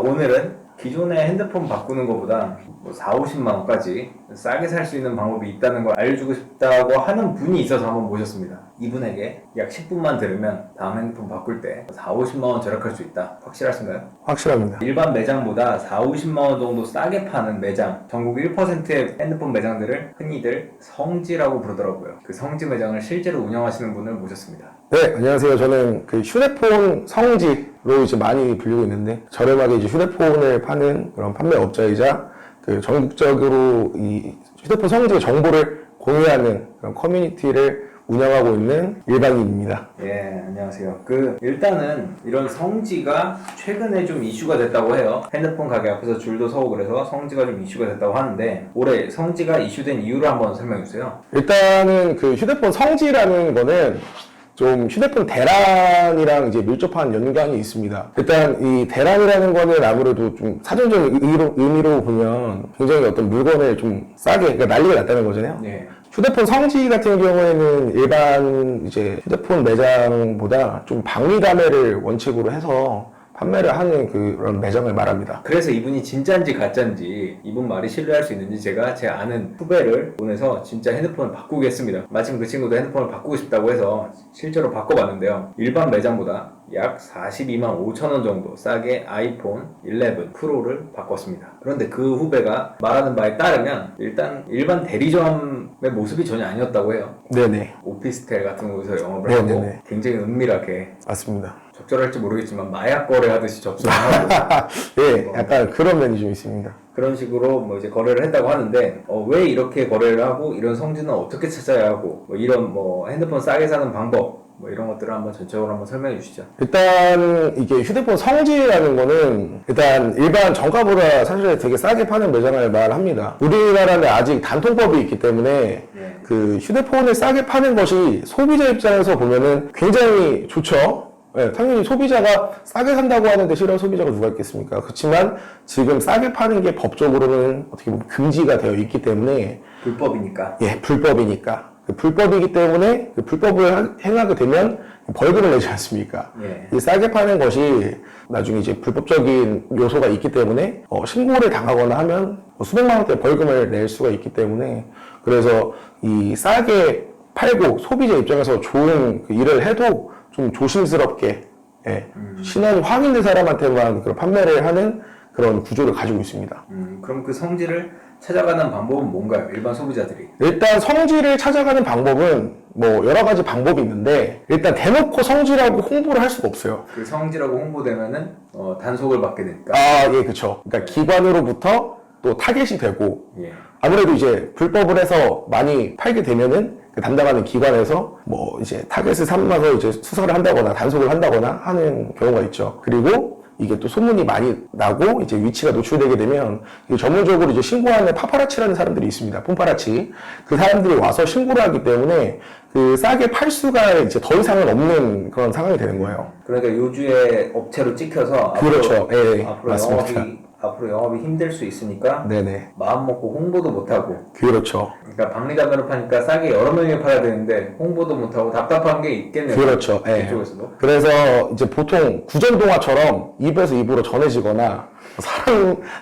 오늘은 기존의 핸드폰 바꾸는 것보다 4, 50만 원까지 싸게 살 수 있는 방법이 있다는 걸 알려주고 싶다고 하는 분이 있어서 한번 모셨습니다. 이분에게 약 10분만 들으면 다음 핸드폰 바꿀 때 4, 50만 원 절약할 수 있다. 확실하신가요? 확실합니다. 일반 매장보다 4, 50만 원 정도 싸게 파는 매장, 전국 1%의 핸드폰 매장들을 흔히들 성지라고 부르더라고요. 그 성지 매장을 실제로 운영하시는 분을 모셨습니다. 네, 안녕하세요. 저는 그 휴대폰 성지로 이제 많이 불리고 있는데, 저렴하게 이제 휴대폰을 파는 그런 판매업자이자 그 전국적으로 이 휴대폰 성지의 정보를 공유하는 그런 커뮤니티를 운영하고 있는 일반인입니다. 예, 안녕하세요. 일단은 이런 성지가 최근에 좀 이슈가 됐다고 해요. 핸드폰 가게 앞에서 줄도 서고 그래서 성지가 좀 이슈가 됐다고 하는데, 올해 성지가 이슈된 이유를 한번 설명해 주세요. 일단은 그 휴대폰 성지라는 거는 좀 휴대폰 대란이랑 이제 밀접한 연관이 있습니다. 일단 이 대란이라는 거는 아무래도 좀 사전적인 의미로 보면 굉장히 어떤 물건을 좀 싸게, 그러니까 난리가 났다는 거잖아요. 네. 휴대폰 성지 같은 경우에는 일반 이제 휴대폰 매장보다 좀 방위가매를 원칙으로 해서 판매를 하는 그런 매장을 말합니다. 그래서 이분이 진짜인지 가짜인지, 이분 말이 신뢰할 수 있는지 제가 제 아는 후배를 보내서 진짜 핸드폰을 바꾸게 했습니다. 마침 그 친구도 핸드폰을 바꾸고 싶다고 해서 실제로 바꿔봤는데요. 일반 매장보다 약 42만 5천 원 정도 싸게 아이폰 11 프로를 바꿨습니다. 그런데 그 후배가 말하는 바에 따르면 일단 일반 대리점의 모습이 전혀 아니었다고 해요. 네네. 오피스텔 같은 곳에서 영업을 네네네. 하고 굉장히 은밀하게, 맞습니다. 적절할지 모르겠지만 마약 거래하듯이 접근을 하고 예, 약간 그런 면이 좀 있습니다. 그런 식으로 뭐 이제 거래를 했다고 하는데, 왜 이렇게 거래를 하고 이런 성지는 어떻게 찾아야 하고, 뭐 이런 뭐 핸드폰 싸게 사는 방법, 뭐 이런 것들을 한번 전체적으로 한번 설명해 주시죠. 일단 이게 휴대폰 성지라는 거는 일단 일반 정가보다 사실 되게 싸게 파는 매장을 말합니다. 우리나라는 아직 단통법이 있기 때문에 네. 그 휴대폰을 싸게 파는 것이 소비자 입장에서 보면은 굉장히 좋죠. 네, 당연히 소비자가 싸게 산다고 하는데 싫어하는 소비자가 누가 있겠습니까? 그렇지만 지금 싸게 파는 게 법적으로는 어떻게 보면 금지가 되어 있기 때문에, 불법이니까. 예, 불법이니까. 불법이기 때문에 그 불법을 행하게 되면 벌금을 내지 않습니까? 예. 이 싸게 파는 것이 나중에 이제 불법적인 요소가 있기 때문에 신고를 당하거나 하면 수백만 원대 벌금을 낼 수가 있기 때문에, 그래서 이 싸게 팔고 소비자 입장에서 좋은 그 일을 해도 좀 조심스럽게, 예, 신원이 확인된 사람한테만 그런 판매를 하는 그런 구조를 가지고 있습니다. 그럼 그 성지를 찾아가는 방법은 뭔가요? 일반 소비자들이. 일단 성지를 찾아가는 방법은 뭐 여러 가지 방법이 있는데, 일단 대놓고 성지라고 홍보를 할 수가 없어요. 그 성지라고 홍보되면은 단속을 받게 되니까. 아, 예, 그쵸. 그러니까 기관으로부터 또 타겟이 되고, 예. 아무래도 이제 불법을 해서 많이 팔게 되면은 그 담당하는 기관에서 뭐 이제 타겟을 삼아서 이제 수사를 한다거나 단속을 한다거나 하는 경우가 있죠. 그리고 이게 또 소문이 많이 나고 이제 위치가 노출되게 되면 이게 전문적으로 이제 신고하는 파파라치라는 사람들이 있습니다. 폰파라치. 그 사람들이 와서 신고를 하기 때문에 그 싸게 팔 수가 이제 더 이상은 없는 그런 상황이 되는 거예요. 그러니까 요주의 업체로 찍혀서 그렇죠. 예, 앞으로 맞습니다. 영업이 힘들 수 있으니까 네네. 마음 먹고 홍보도 못하고, 그렇죠. 그러니까 박리담배로 파니까 싸게 여러 명이 팔아야 되는데 홍보도 못하고 답답한 게 있겠네요. 그렇죠. 예. 이쪽에서도. 그래서 이제 보통 구전동화처럼 입에서 입으로 전해지거나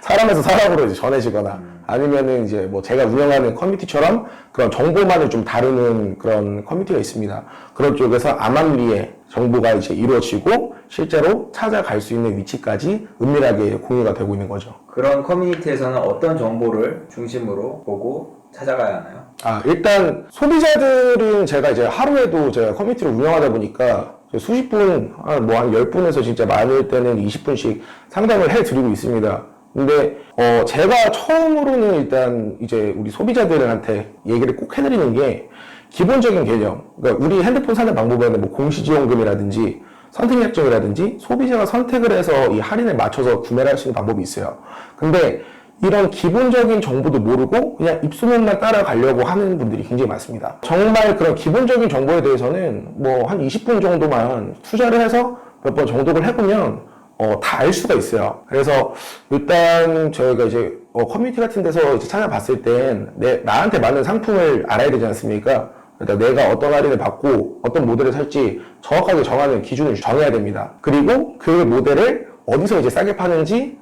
사람에서 사람으로 이제 전해지거나 아니면은 이제 뭐 제가 운영하는 커뮤니티처럼 그런 정보만을 좀 다루는 그런 커뮤니티가 있습니다. 그런 쪽에서 암암리에 정보가 이제 이루어지고 실제로 찾아갈 수 있는 위치까지 은밀하게 공유가 되고 있는 거죠. 그런 커뮤니티에서는 어떤 정보를 중심으로 보고 찾아가야 하나요? 일단 소비자들은 제가 이제 하루에도 제가 커뮤니티를 운영하다 보니까 수십 분, 한 10분에서 진짜 많을 때는 20분씩 상담을 해드리고 있습니다. 근데, 제가 처음으로는 일단 이제 우리 소비자들한테 얘기를 꼭 해드리는 게 기본적인 개념. 그러니까 우리 핸드폰 사는 방법에는 뭐 공시지원금이라든지 선택약정이라든지 소비자가 선택을 해서 이 할인에 맞춰서 구매를 할 수 있는 방법이 있어요. 근데 이런 기본적인 정보도 모르고 그냥 입소문만 따라가려고 하는 분들이 굉장히 많습니다. 정말 그런 기본적인 정보에 대해서는 뭐 한 20분 정도만 투자를 해서 몇 번 정독을 해보면 다 알 수가 있어요. 그래서 일단 저희가 이제 커뮤니티 같은 데서 이제 찾아봤을 땐 나한테 맞는 상품을 알아야 되지 않습니까? 그러니까 내가 어떤 할인을 받고 어떤 모델을 살지 정확하게 정하는 기준을 정해야 됩니다. 그리고 그 모델을 어디서 이제 싸게 파는지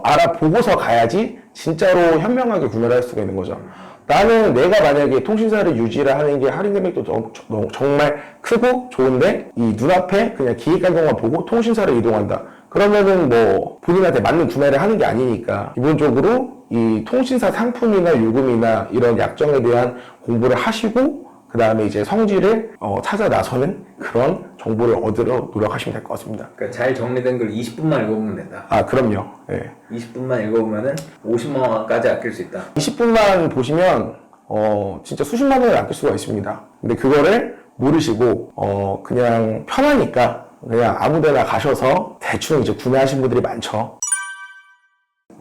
알아보고서 가야지 진짜로 현명하게 구매를 할 수가 있는 거죠. 나는 내가 만약에 통신사를 유지를 하는 게 할인 금액도 정말 크고 좋은데 이 눈앞에 그냥 기획가격만 보고 통신사를 이동한다. 그러면은 뭐 본인한테 맞는 구매를 하는 게 아니니까 기본적으로 이 통신사 상품이나 요금이나 이런 약정에 대한 공부를 하시고 그 다음에 이제 성질을 찾아 나서는 그런 정보를 얻으러 노력하시면 될 것 같습니다. 그러니까 잘 정리된 걸 20분만 읽어보면 된다. 아, 그럼요. 예. 20분만 읽어보면은 50만 원까지 아낄 수 있다. 20분만 보시면 진짜 수십만 원을 아낄 수가 있습니다. 근데 그거를 모르시고 그냥 편하니까 그냥 아무데나 가셔서 대충 이제 구매하신 분들이 많죠.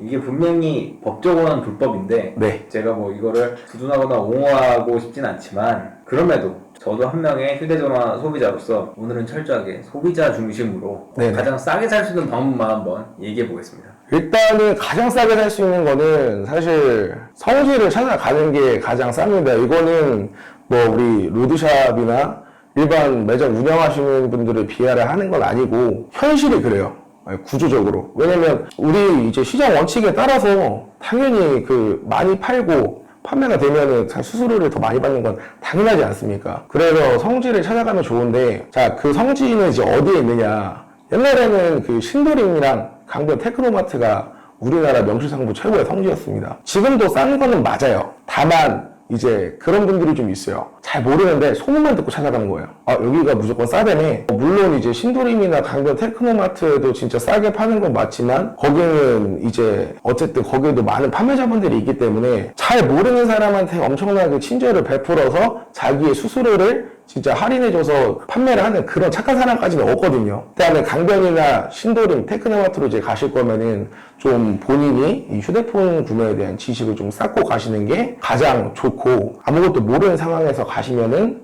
이게 분명히 법적으로는 불법인데 네. 제가 뭐 이거를 두둔하거나 옹호하고 싶진 않지만 그럼에도 저도 한 명의 휴대전화 소비자로서 오늘은 철저하게 소비자 중심으로 네네. 가장 싸게 살 수 있는 방법만 한번 얘기해 보겠습니다. 일단은 가장 싸게 살 수 있는 거는 사실 성질을 찾아가는 게 가장 쌉니다. 이거는 뭐 우리 로드샵이나 일반 매장 운영하시는 분들을 비하를 하는 건 아니고 현실이 그래요. 구조적으로. 왜냐면 우리 이제 시장 원칙에 따라서 당연히 그 많이 팔고 판매가 되면은 수수료를 더 많이 받는 건 당연하지 않습니까? 그래서 성지를 찾아가면 좋은데, 자, 그 성지는 이제 어디에 있느냐? 옛날에는 그 신도림이랑 강변 테크노마트가 우리나라 명실상부 최고의 성지였습니다. 지금도 싼 거는 맞아요. 다만 이제 그런 분들이 좀 있어요. 잘 모르는데 소문만 듣고 찾아간 거예요. 아, 여기가 무조건 싸다네. 물론 이제 신도림이나 강변 테크노마트에도 진짜 싸게 파는 건 맞지만 거기는 이제 어쨌든 거기에도 많은 판매자분들이 있기 때문에 잘 모르는 사람한테 엄청나게 친절을 베풀어서 자기의 수수료를 진짜 할인해줘서 판매를 하는 그런 착한 사람까지는 없거든요. 그다음에 강변이나 신도림, 테크노마트로 이제 가실 거면은 좀 본인이 이 휴대폰 구매에 대한 지식을 좀 쌓고 가시는 게 가장 좋고, 아무것도 모르는 상황에서 가시면은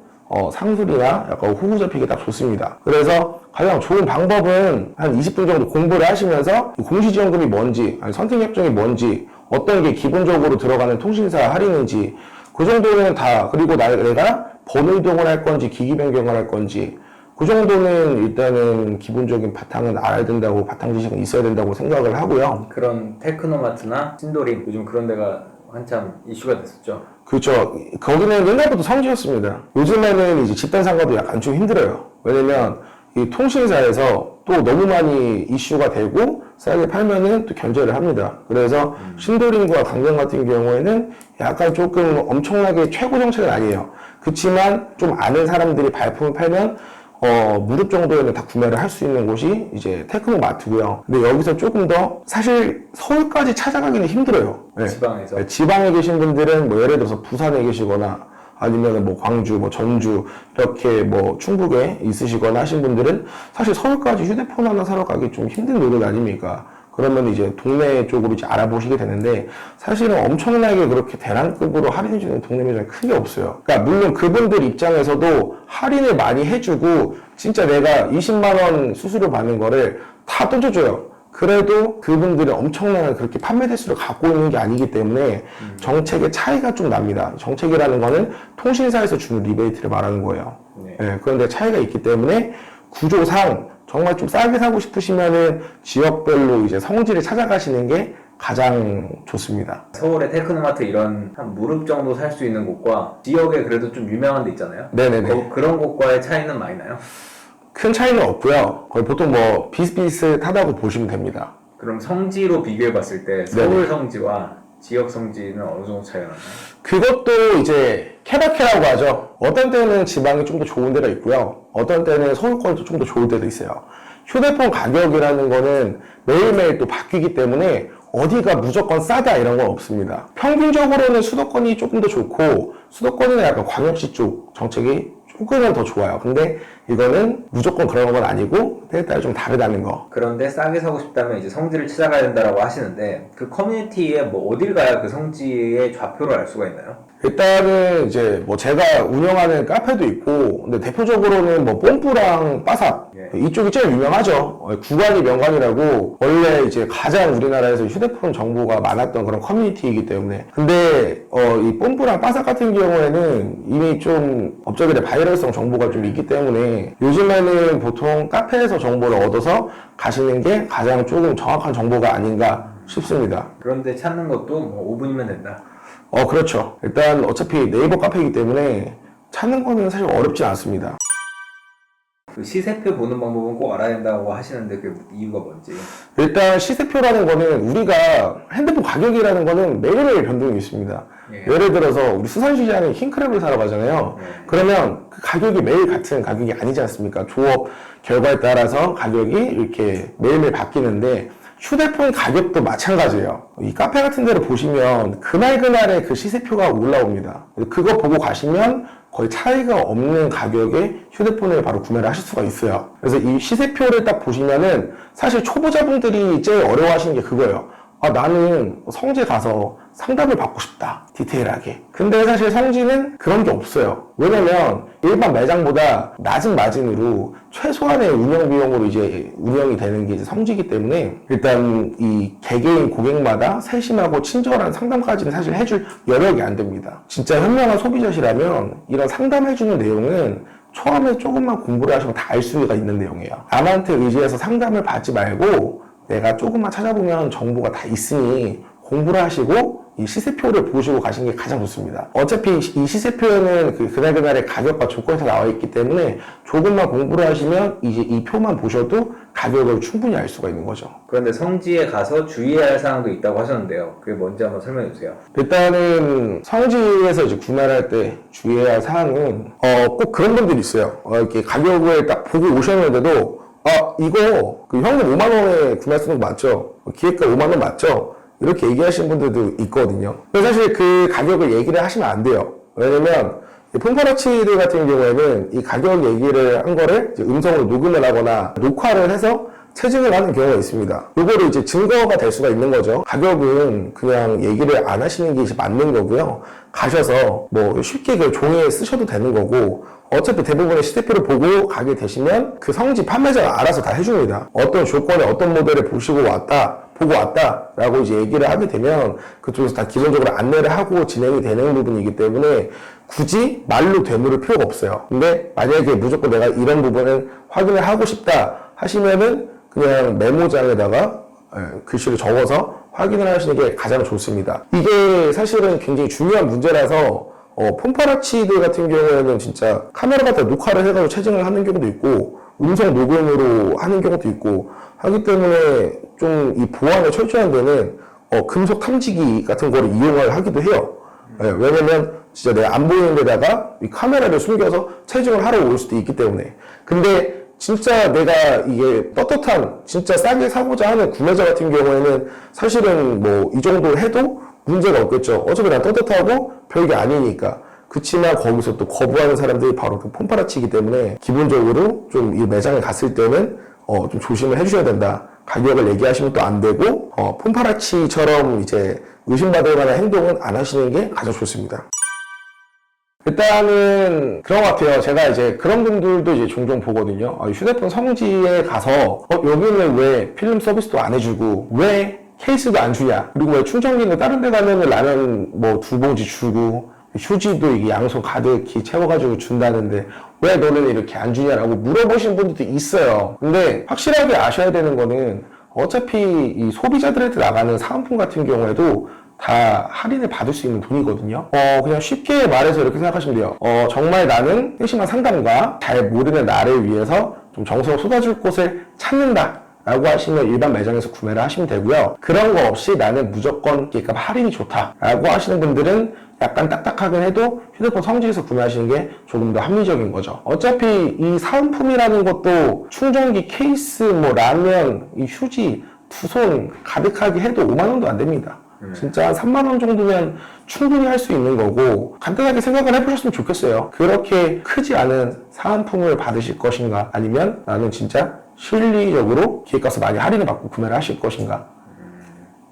상술이나 약간 호구 잡히기 딱 좋습니다. 그래서 가장 좋은 방법은 한 20분 정도 공부를 하시면서 공시지원금이 뭔지, 아니 선택협정이 뭔지, 어떤 게 기본적으로 들어가는 통신사 할인인지 그 정도는 다, 그리고 내가 번호 이동을 할 건지 기기 변경을 할 건지 그 정도는 일단은 기본적인 바탕은 알아야 된다고, 바탕 지식은 있어야 된다고 생각을 하고요. 그런 테크노마트나 신도림 요즘 그런 데가 한참 이슈가 됐었죠. 그렇죠. 거기는 옛날부터 성지였습니다. 요즘에는 이제 집단 상가도 약간 좀 힘들어요. 왜냐면 이 통신사에서 또 너무 많이 이슈가 되고 싸게 팔면은 또 견제를 합니다. 그래서 신도림과 강변 같은 경우에는 약간 조금 엄청나게 최고 정책은 아니에요. 그렇지만 좀 아는 사람들이 발품을 팔면 무릎 정도에는 다 구매를 할 수 있는 곳이 이제 테크노마트고요. 근데 여기서 조금 더 사실 서울까지 찾아가기는 힘들어요. 네. 지방에서. 네, 지방에 계신 분들은 뭐 예를 들어서 부산에 계시거나 아니면 뭐 광주, 뭐 전주 이렇게 뭐 충북에 있으시거나 하신 분들은 사실 서울까지 휴대폰 하나 사러 가기 좀 힘든 노릇 아닙니까? 그러면 이제 동네 쪽으로 이제 알아보시게 되는데 사실은 엄청나게 그렇게 대량급으로 할인해주는 동네 매장이 크게 없어요. 그러니까 물론 그분들 입장에서도 할인을 많이 해주고 진짜 내가 20만 원 수수료 받는 거를 다 던져줘요. 그래도 그분들은 엄청난 그렇게 판매 대수를 갖고 있는 게 아니기 때문에 정책의 차이가 좀 납니다. 정책이라는 거는 통신사에서 주는 리베이트를 말하는 거예요. 네. 네, 그런데 차이가 있기 때문에 구조상 정말 좀 싸게 사고 싶으시면은 지역별로 이제 성지를 찾아가시는 게 가장 좋습니다. 서울의 테크노마트 이런 한 무릎 정도 살 수 있는 곳과 지역에 그래도 좀 유명한 데 있잖아요. 네네네. 그런 곳과의 차이는 많이 나요? 큰 차이는 없고요. 거의 보통 뭐 비슷비슷하다고 보시면 됩니다. 그럼 성지로 비교해 봤을 때 서울 성지와 지역 성지는 어느 정도 차이가 나나요? 그것도 이제 케바케라고 하죠. 어떤 때는 지방이 좀 더 좋은 데가 있고요. 어떤 때는 서울권도 좀 더 좋은 데도 있어요. 휴대폰 가격이라는 거는 매일매일 또 바뀌기 때문에 어디가 무조건 싸다 이런 건 없습니다. 평균적으로는 수도권이 조금 더 좋고 수도권은 약간 광역시 쪽 정책이 조금은 더 좋아요. 근데 이거는 무조건 그런 건 아니고 때에 따라 좀 다르다는 거. 그런데 싸게 사고 싶다면 이제 성지를 찾아가야 된다라고 하시는데 그 커뮤니티에 뭐 어딜 가야 그 성지의 좌표를 알 수가 있나요? 일단은 이제 뭐 제가 운영하는 카페도 있고, 근데 대표적으로는 뭐 뽐뿌랑 빠삭 이쪽이 제일 유명하죠. 구간이 명관이라고 원래 이제 가장 우리나라에서 휴대폰 정보가 많았던 그런 커뮤니티이기 때문에. 근데 이 뽐뿌랑 빠삭 같은 경우에는 이미 좀 업적일의 바이럴성 정보가 좀 있기 때문에 요즘에는 보통 카페에서 정보를 얻어서 가시는 게 가장 조금 정확한 정보가 아닌가 쉽습니다. 그런데 찾는 것도 뭐 5분이면 된다. 그렇죠. 일단 어차피 네이버 카페이기 때문에 찾는 거는 사실 어렵지 않습니다. 그 시세표 보는 방법은 꼭 알아야 된다고 하시는데 그 이유가 뭔지. 일단 시세표라는 거는 우리가 핸드폰 가격이라는 거는 매일매일 변동이 있습니다. 예. 예를 들어서 우리 수산시장에 킹크랩을 사러 가잖아요. 네. 그러면 그 가격이 매일 같은 가격이 아니지 않습니까? 조업 결과에 따라서 가격이 이렇게 매일매일 바뀌는데 휴대폰 가격도 마찬가지예요. 이 카페 같은 데를 보시면 그날그날의 그 시세표가 올라옵니다. 그거 보고 가시면 거의 차이가 없는 가격에 휴대폰을 바로 구매를 하실 수가 있어요. 그래서 이 시세표를 딱 보시면은 사실 초보자분들이 제일 어려워하시는 게 그거예요. 나는 성지 가서 상담을 받고 싶다. 디테일하게. 근데 사실 성지는 그런 게 없어요. 왜냐면 일반 매장보다 낮은 마진으로 최소한의 운영 비용으로 이제 운영이 되는 게 이제 성지이기 때문에 일단 이 개개인 고객마다 세심하고 친절한 상담까지는 사실 해줄 여력이 안 됩니다. 진짜 현명한 소비자시라면 이런 상담해주는 내용은 처음에 조금만 공부를 하시면 다 알 수가 있는 내용이에요. 남한테 의지해서 상담을 받지 말고 내가 조금만 찾아보면 정보가 다 있으니 공부를 하시고 이 시세표를 보시고 가시는 게 가장 좋습니다. 어차피 이 시세표에는 그날그날의 가격과 조건이 다 나와 있기 때문에 조금만 공부를 하시면 이제 이 표만 보셔도 가격을 충분히 알 수가 있는 거죠. 그런데 성지에 가서 주의해야 할 사항도 있다고 하셨는데요. 그게 뭔지 한번 설명해 주세요. 일단은 성지에서 이제 구매를 할 때 주의해야 할 사항은 꼭 그런 분들이 있어요. 이렇게 가격을 딱 보고 오셨는데도 이거 그 현금 5만 원에 구매할 수 있는 거 맞죠? 기획가 5만 원 맞죠? 이렇게 얘기하시는 분들도 있거든요. 근데 사실 그 가격을 얘기를 하시면 안 돼요. 왜냐면 폰파라치들 같은 경우에는 이 가격 얘기를 한 거를 이제 음성으로 녹음을 하거나 녹화를 해서 체증을 하는 경우가 있습니다. 이거를 이제 증거가 될 수가 있는 거죠. 가격은 그냥 얘기를 안 하시는 게 이제 맞는 거고요. 가셔서 뭐 쉽게 그 종이에 쓰셔도 되는 거고, 어차피 대부분의 시세표를 보고 가게 되시면 그 성지 판매자가 알아서 다 해줍니다. 어떤 조건에 어떤 모델을 보고 왔다라고 이제 얘기를 하게 되면 그쪽에서 다 기본적으로 안내를 하고 진행이 되는 부분이기 때문에 굳이 말로 되물을 필요가 없어요. 근데 만약에 무조건 내가 이런 부분은 확인을 하고 싶다 하시면은 그냥 메모장에다가 글씨를 적어서 확인을 하시는 게 가장 좋습니다. 이게 사실은 굉장히 중요한 문제라서 폰파라치들 같은 경우에는 진짜 카메라 갖다 녹화를 해가지고 체증을 하는 경우도 있고 음성 녹음으로 하는 경우도 있고 하기 때문에 좀 이 보안에 철저한 데는 금속 탐지기 같은 거를 이용을 하기도 해요. 왜냐면 진짜 내가 안 보이는 데다가 이 카메라를 숨겨서 체증을 하러 올 수도 있기 때문에. 근데 진짜 내가 이게 떳떳한 진짜 싸게 사고자 하는 구매자 같은 경우에는 사실은 뭐 이 정도 해도 문제가 없겠죠. 어차피 난 떳떳하고 별게 아니니까. 그치만 거기서 또 거부하는 사람들이 바로 그 폰파라치이기 때문에 기본적으로 좀 이 매장에 갔을 때는 좀 조심을 해주셔야 된다. 가격을 얘기하시면 또 안 되고 폰파라치처럼 이제 의심받을 만한 행동은 안 하시는 게 가장 좋습니다. 일단은 그런 것 같아요. 제가 이제 그런 분들도 이제 종종 보거든요. 휴대폰 성지에 가서 여기는 왜 필름 서비스도 안 해주고 왜 케이스도 안 주냐, 그리고 왜 충전기는 다른 데 가면은 라면 뭐 2봉지 주고 휴지도 이게 양손 가득히 채워가지고 준다는데 왜 너는 이렇게 안 주냐라고 물어보시는 분들도 있어요. 근데 확실하게 아셔야 되는 거는 어차피 이 소비자들한테 나가는 사은품 같은 경우에도 다 할인을 받을 수 있는 돈이거든요. 그냥 쉽게 말해서 이렇게 생각하시면 돼요. 정말 나는 세심한 상담과 잘 모르는 나를 위해서 좀 정성을 쏟아줄 곳을 찾는다 라고 하시면 일반 매장에서 구매를 하시면 되고요. 그런 거 없이 나는 무조건 기획값 할인이 좋다 라고 하시는 분들은 약간 딱딱하긴 해도 휴대폰 성지에서 구매하시는 게 조금 더 합리적인 거죠. 어차피 이 사은품이라는 것도 충전기, 케이스, 뭐 라면, 이 휴지 두 손 가득하게 해도 5만 원도 안 됩니다. 진짜 한 3만 원 정도면 충분히 할 수 있는 거고, 간단하게 생각을 해보셨으면 좋겠어요. 그렇게 크지 않은 사은품을 받으실 것인가, 아니면 나는 진짜 실리적으로 기획값을 많이 할인을 받고 구매를 하실 것인가.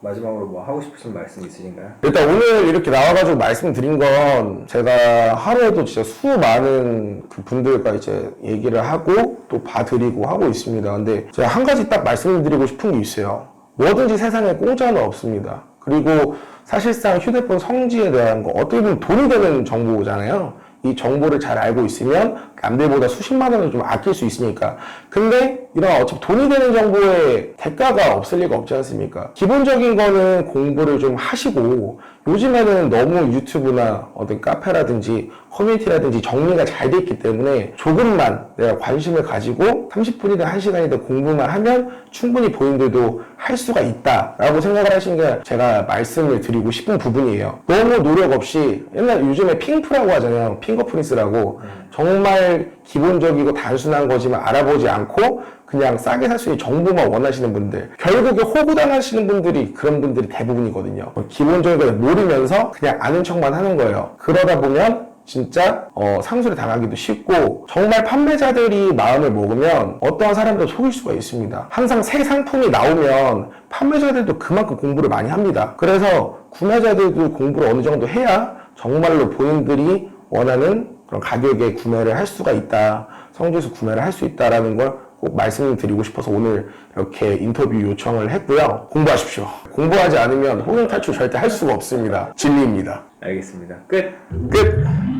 마지막으로 뭐 하고 싶으신 말씀 있으신가요? 일단 오늘 이렇게 나와가지고 말씀드린 건 제가 하루에도 진짜 수많은 그 분들과 이제 얘기를 하고 또 봐드리고 하고 있습니다. 근데 제가 한 가지 딱 말씀드리고 싶은 게 있어요. 뭐든지 세상에 공짜는 없습니다. 그리고 사실상 휴대폰 성지에 대한 거 어떻게 보면 돈이 되는 정보잖아요. 이 정보를 잘 알고 있으면 남들보다 수십만 원을 좀 아낄 수 있으니까. 근데 이런 어차피 돈이 되는 정보에 대가가 없을 리가 없지 않습니까? 기본적인 거는 공부를 좀 하시고, 요즘에는 너무 유튜브나 어떤 카페라든지 커뮤니티라든지 정리가 잘 돼 있기 때문에 조금만 내가 관심을 가지고 30분이든 1시간이든 공부만 하면 충분히 본인들도 할 수가 있다라고 생각을 하시는 게 제가 말씀을 드리고 싶은 부분이에요. 너무 노력 없이 요즘에 핑프라고 하잖아요. 핑거프린스라고. 정말 기본적이고 단순한 거지만 알아보지 않고 그냥 싸게 살 수 있는 정보만 원하시는 분들, 결국에 호구당하시는 분들이 그런 분들이 대부분이거든요. 기본적인 걸 모르면서 그냥 아는 척만 하는 거예요. 그러다 보면 진짜 상술에 당하기도 쉽고, 정말 판매자들이 마음을 먹으면 어떠한 사람도 속일 수가 있습니다. 항상 새 상품이 나오면 판매자들도 그만큼 공부를 많이 합니다. 그래서 구매자들도 공부를 어느 정도 해야 정말로 본인들이 원하는 그런 가격에 구매를 할 수가 있다, 성지에서 구매를 할 수 있다라는 걸 꼭 말씀드리고 싶어서 오늘 이렇게 인터뷰 요청을 했고요. 공부하십시오. 공부하지 않으면 혼용 탈출 절대 할 수가 없습니다. 진리입니다. 알겠습니다. 끝! 끝!